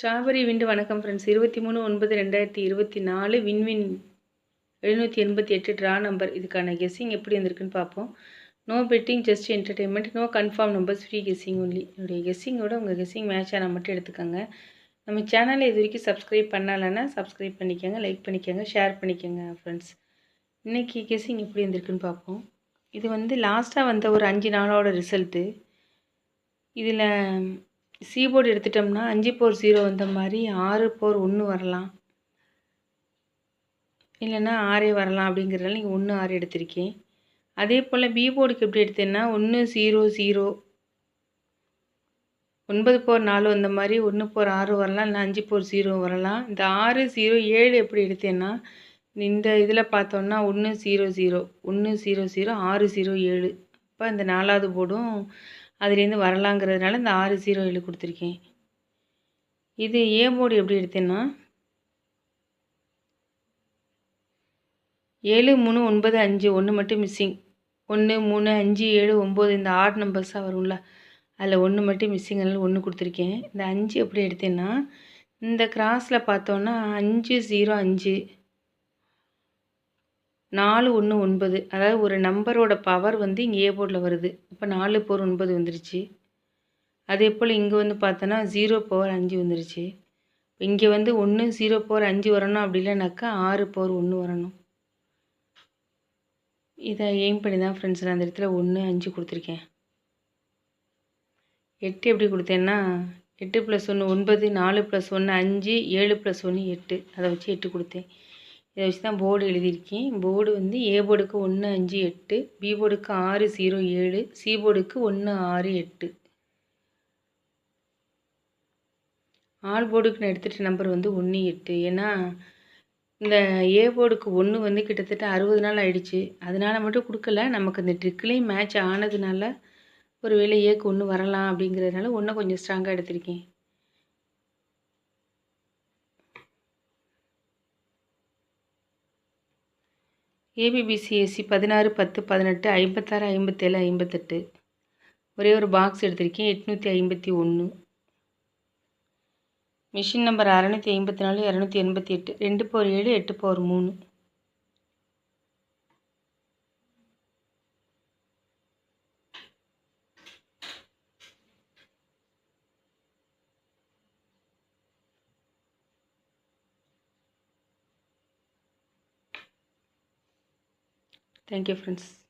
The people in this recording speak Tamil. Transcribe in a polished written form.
ஸ்ட்ராபெரி விண்டு வணக்கம் ஃப்ரெண்ட்ஸ். 23/9/2024 win win 788 draw number. இதுக்கான கெஸ்ஸிங் எப்படி வந்திருக்குன்னு பார்ப்போம். No betting, just entertainment, no confirm numbers, free guessing only. என்னுடைய கெஸ்ஸிங்கோட உங்கள் கெஸ்ஸிங் மேட்ச் ஆனால் மட்டும் எடுத்துக்கோங்க. நம்ம சேனலை இது வரைக்கும் சப்ஸ்கிரைப் பண்ணலைன்னா சப்ஸ்கிரைப் பண்ணிக்கோங்க, லைக் பண்ணிக்கோங்க, ஷேர் பண்ணிக்கோங்க ஃப்ரெண்ட்ஸ். இன்றைக்கி கெஸ்ஸிங் எப்படி வந்திருக்குன்னு பார்ப்போம். இது வந்து லாஸ்ட்டாக வந்த ஒரு 5 நாளோட ரிசல்ட்டு. இதில் சீபோர்டு எடுத்துட்டோம்னா 5/0 வந்த மாதிரி 6/1 வரலாம், இல்லைன்னா 6 வரலாம். அப்படிங்கிறதுனால நீங்கள் 1 6 எடுத்திருக்கேன். அதே போல் பி போர்டுக்கு எப்படி எடுத்தேன்னா 1/0 9/4 வந்த மாதிரி 1/6 வரலாம், இல்லை 5/0 வரலாம். இந்த 6 0 7 எப்படி எடுத்தேன்னா இந்த இதில் பார்த்தோன்னா 1/0 1/0 6/0 7. இப்போ இந்த 4வது போர்டும் அதுலேருந்து வரலாங்கிறதுனால இந்த 6/0 கொடுத்துருக்கேன். இது ஏ போர்டு எப்படி எடுத்தேன்னா 7 3 9 5 1 மட்டும் மிஸ்ஸிங். 1 3 5 7 9 இந்த ஆட் நம்பர்ஸாக வரும்ல, அதில் 1 மட்டும் மிஸ்ஸிங், அதனால் 1 கொடுத்துருக்கேன். இந்த 5 எப்படி எடுத்தேன்னா இந்த கிராஸில் பார்த்தோன்னா 5 0 5 4 1 9. அதாவது ஒரு நம்பரோட பவர் வந்து இங்கே ஏ போர்டில் வருது. இப்போ 4/9 வந்துருச்சு. அதே போல் இங்கே வந்து பார்த்தோன்னா 0/5 வந்துருச்சு. இங்கே வந்து 1 0/5 வரணும், அப்படி இல்லைனாக்கா 6/1 வரணும். இதை எய்ம் பண்ணி தான் ஃப்ரெண்ட்ஸ் நான் அந்த இடத்துல 1 5 கொடுத்துருக்கேன். 8 எப்படி கொடுத்தேன்னா 8 + 1 9, 4 + 1 5, 7 + 1 8. அதை வச்சு 8 கொடுத்தேன். இதை வச்சு தான் போர்டு எழுதியிருக்கேன். போர்டு வந்து ஏ போர்டுக்கு 1 5 8, பி போர்டுக்கு 6 0 7, சி போர்டுக்கு 1 6 8. ஆல் போர்டுக்கு நான் எடுத்துகிட்ட நம்பர் வந்து 1 8. ஏன்னா இந்த ஏ போர்டுக்கு 1 வந்து கிட்டத்தட்ட 60 நாள் ஆயிடுச்சு. அதனால மட்டும் கொடுக்கல, நமக்கு இந்த ட்ரிக்லேயும் மேட்ச் ஆனதுனால ஒரு வேளை ஏக்கு 1 வரலாம் அப்படிங்கிறதுனால 1 கொஞ்சம் ஸ்ட்ராங்காக எடுத்திருக்கேன். ஏபிபிசிஎஸ்சி 16 10 18 56 57 58. ஒரே ஒரு பாக்ஸ் எடுத்திருக்கேன். 851. Machine number 654 288 2/7 8/3. Thank you friends.